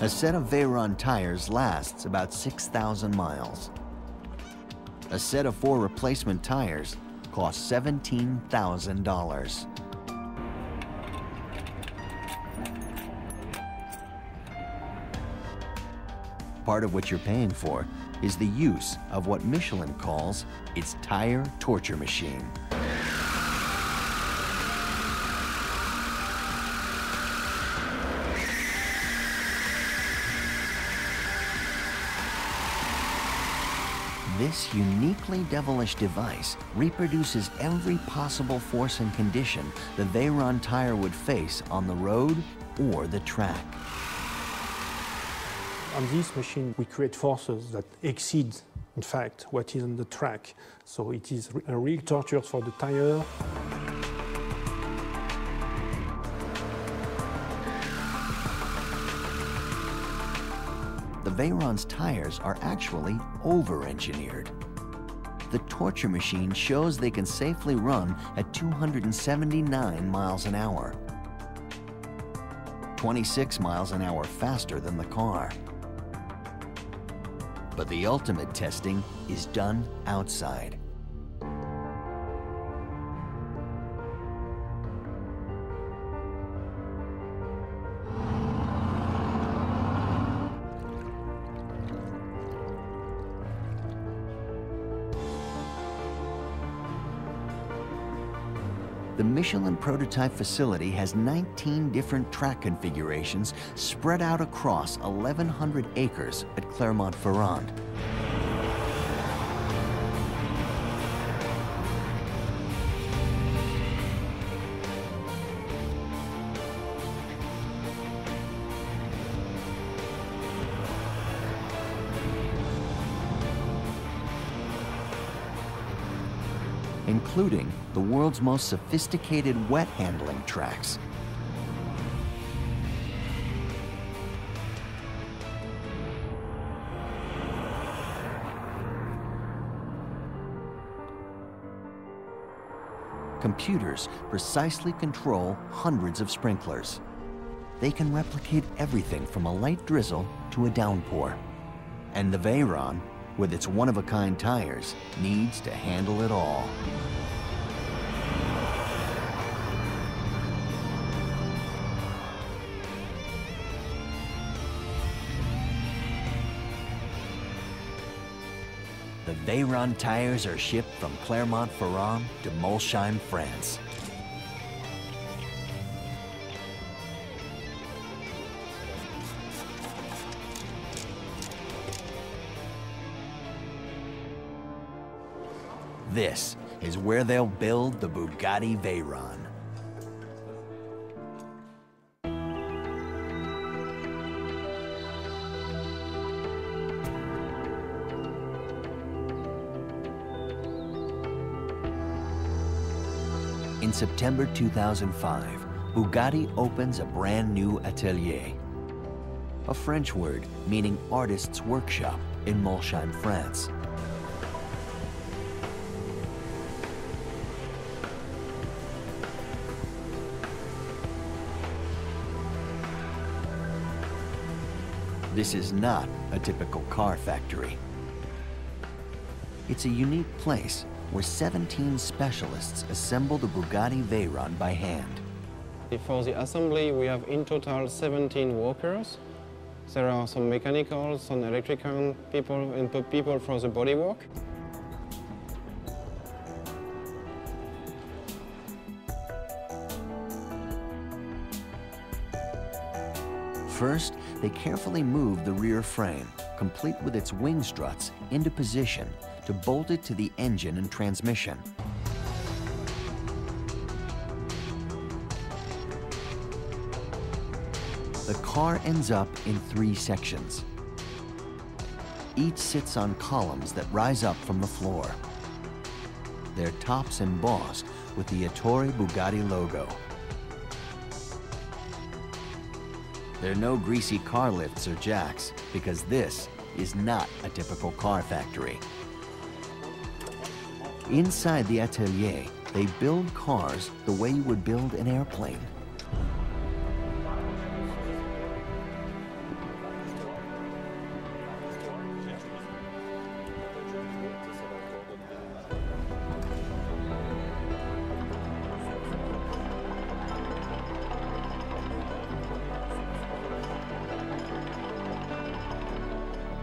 A set of Veyron tires lasts about 6,000 miles. A set of 4 replacement tires costs $17,000. Part of what you're paying for is the use of what Michelin calls its tire torture machine. This uniquely devilish device reproduces every possible force and condition the Veyron tire would face on the road or the track. On this machine, we create forces that exceed, in fact, what is on the track. So it is a real torture for the tire. The Veyron's tires are actually over-engineered. The torture machine shows they can safely run at 279 miles an hour, 26 miles an hour faster than the car. But the ultimate testing is done outside. The Michelin prototype facility has 19 different track configurations spread out across 1,100 acres at Clermont-Ferrand. Including the world's most sophisticated wet handling tracks. Computers precisely control hundreds of sprinklers. They can replicate everything from a light drizzle to a downpour. And the Veyron, with its one-of-a-kind tires, needs to handle it all. The Veyron tires are shipped from Clermont-Ferrand to Molsheim, France. This is where they'll build the Bugatti Veyron. In September 2005, Bugatti opens a brand new atelier, a French word meaning artist's workshop in Molsheim, France. This is not a typical car factory. It's a unique place where 17 specialists assemble the Bugatti Veyron by hand. For the assembly, we have in total 17 workers. There are some mechanical, some electrical people, and people for the bodywork. First, they carefully move the rear frame, complete with its wing struts, into position to bolt it to the engine and transmission. The car ends up in 3 sections. Each sits on columns that rise up from the floor. Their tops embossed with the Ettore Bugatti logo. There are no greasy car lifts or jacks, because this is not a typical car factory. Inside the atelier, they build cars the way you would build an airplane.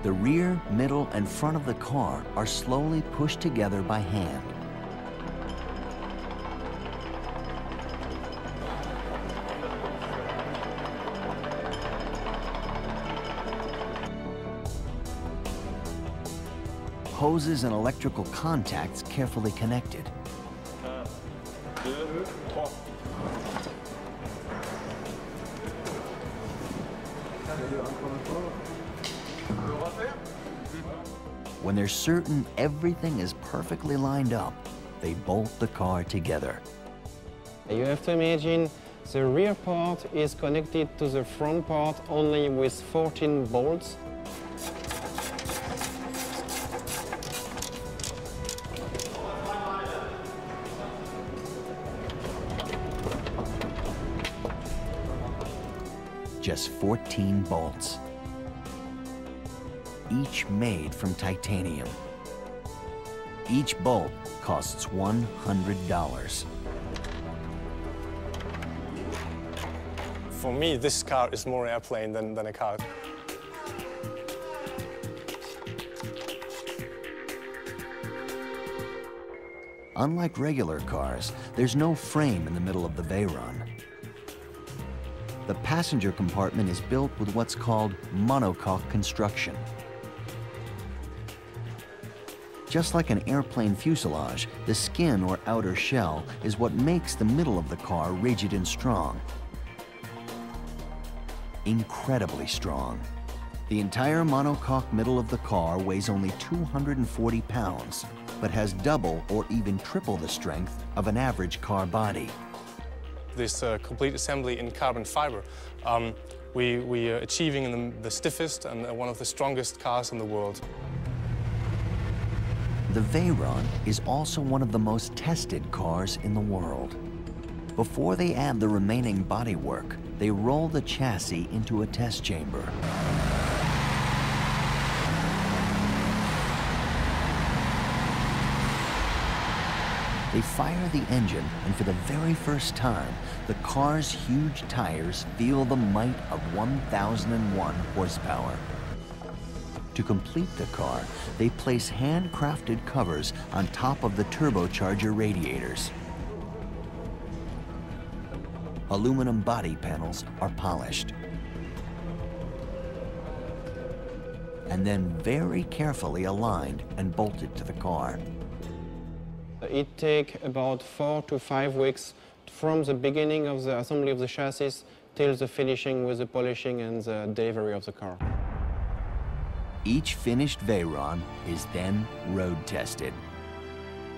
The rear, middle, and front of the car are slowly pushed together by hand. Hoses and electrical contacts carefully connected. When they're certain everything is perfectly lined up, they bolt the car together. You have to imagine the rear part is connected to the front part only with 14 bolts. Just 14 bolts, each made from titanium. Each bolt costs $100. For me, this car is more airplane than a car. Unlike regular cars, there's no frame in the middle of the Veyron. The passenger compartment is built with what's called monocoque construction. Just like an airplane fuselage, the skin or outer shell is what makes the middle of the car rigid and strong. Incredibly strong. The entire monocoque middle of the car weighs only 240 pounds, but has double or even triple the strength of an average car body. This complete assembly in carbon fiber, we are achieving the stiffest and one of the strongest cars in the world. The Veyron is also one of the most tested cars in the world. Before they add the remaining bodywork, they roll the chassis into a test chamber. They fire the engine, and for the very first time, the car's huge tires feel the might of 1,001 horsepower. To complete the car, they place handcrafted covers on top of the turbocharger radiators. Aluminum body panels are polished. And then very carefully aligned and bolted to the car. It takes about 4 to 5 weeks from the beginning of the assembly of the chassis till the finishing with the polishing and the delivery of the car. Each finished Veyron is then road tested.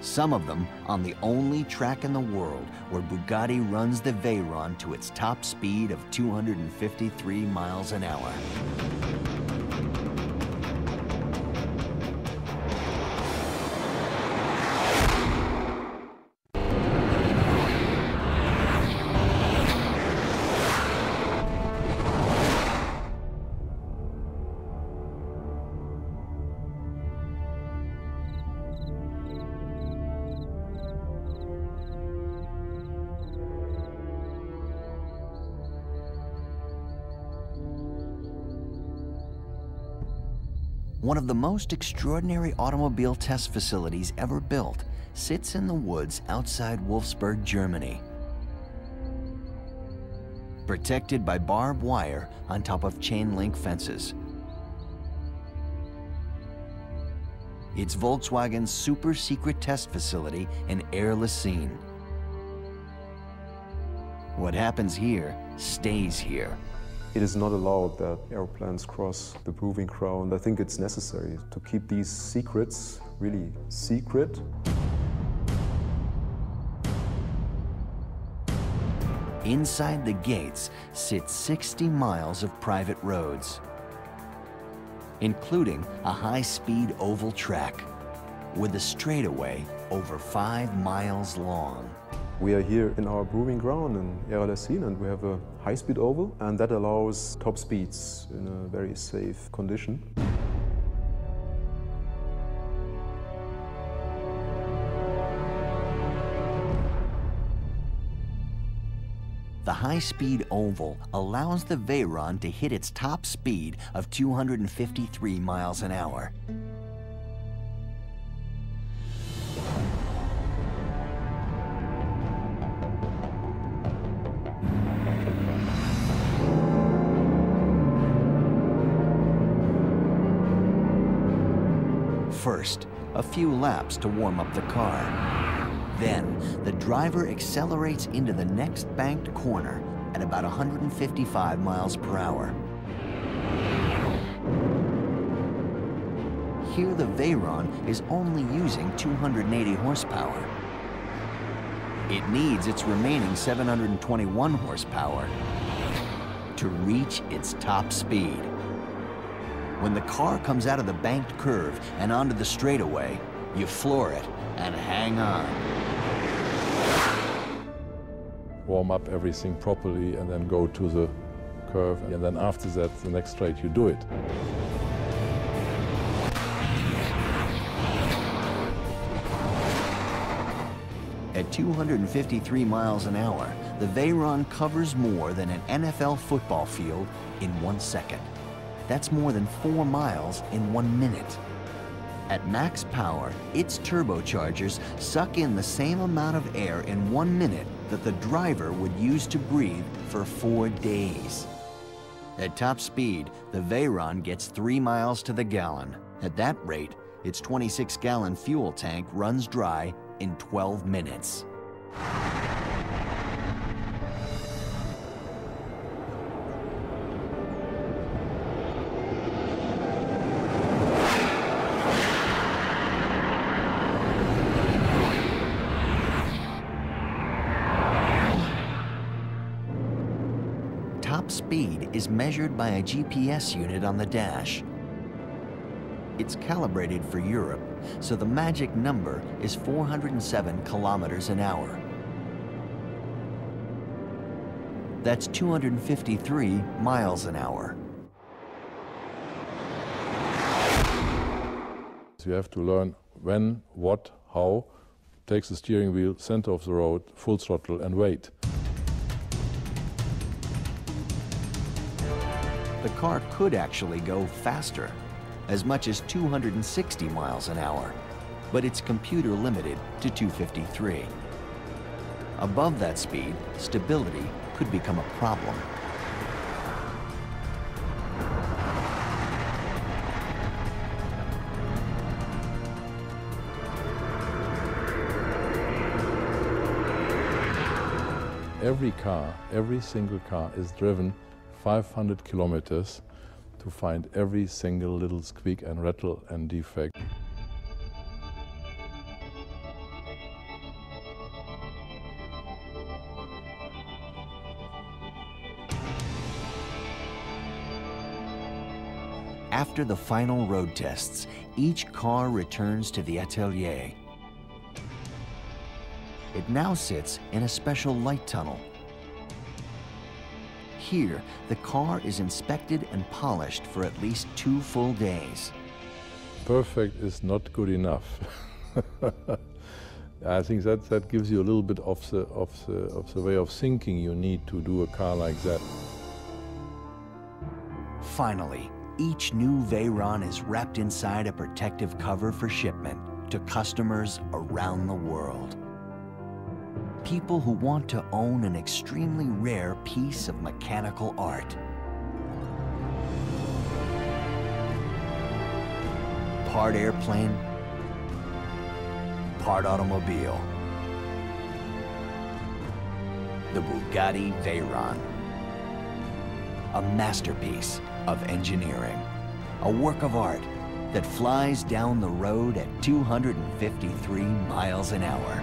Some of them on the only track in the world where Bugatti runs the Veyron to its top speed of 253 miles an hour. One of the most extraordinary automobile test facilities ever built sits in the woods outside Wolfsburg, Germany. Protected by barbed wire on top of chain-link fences. It's Volkswagen's super-secret test facility in Air-les-Cygnes. What happens here stays here. It is not allowed that airplanes cross the proving ground. I think it's necessary to keep these secrets really secret. Inside the gates sit 60 miles of private roads, including a high-speed oval track with a straightaway over 5 miles long. We are here in our proving ground in Air-les-Cygnes, and we have a high-speed oval, and that allows top speeds in a very safe condition. The high-speed oval allows the Veyron to hit its top speed of 253 miles an hour. First, a few laps to warm up the car. Then, the driver accelerates into the next banked corner at about 155 miles per hour. Here, the Veyron is only using 280 horsepower. It needs its remaining 721 horsepower to reach its top speed. When the car comes out of the banked curve and onto the straightaway, you floor it and hang on. Warm up everything properly and then go to the curve, and then after that, the next straight, you do it. At 253 miles an hour, the Veyron covers more than an NFL football field in 1 second. That's more than 4 miles in 1 minute. At max power, its turbochargers suck in the same amount of air in 1 minute that the driver would use to breathe for 4 days. At top speed, the Veyron gets 3 miles to the gallon. At that rate, its 26-gallon fuel tank runs dry in 12 minutes. Top speed is measured by a GPS unit on the dash. It's calibrated for Europe, so the magic number is 407 kilometers an hour. That's 253 miles an hour. So you have to learn when, what, how, takes the steering wheel, center of the road, full throttle, and wait. The car could actually go faster, as much as 260 miles an hour, but it's computer limited to 253. Above that speed, stability could become a problem. Every car, every single car is driven 500 kilometers to find every single little squeak and rattle and defect. After the final road tests, each car returns to the atelier. It now sits in a special light tunnel. Here, the car is inspected and polished for at least 2 full days. Perfect is not good enough. I think that gives you a little bit of the way of thinking you need to do a car like that. Finally, each new Veyron is wrapped inside a protective cover for shipment to customers around the world. People who want to own an extremely rare piece of mechanical art. Part airplane, part automobile. The Bugatti Veyron. A masterpiece of engineering. A work of art that flies down the road at 253 miles an hour.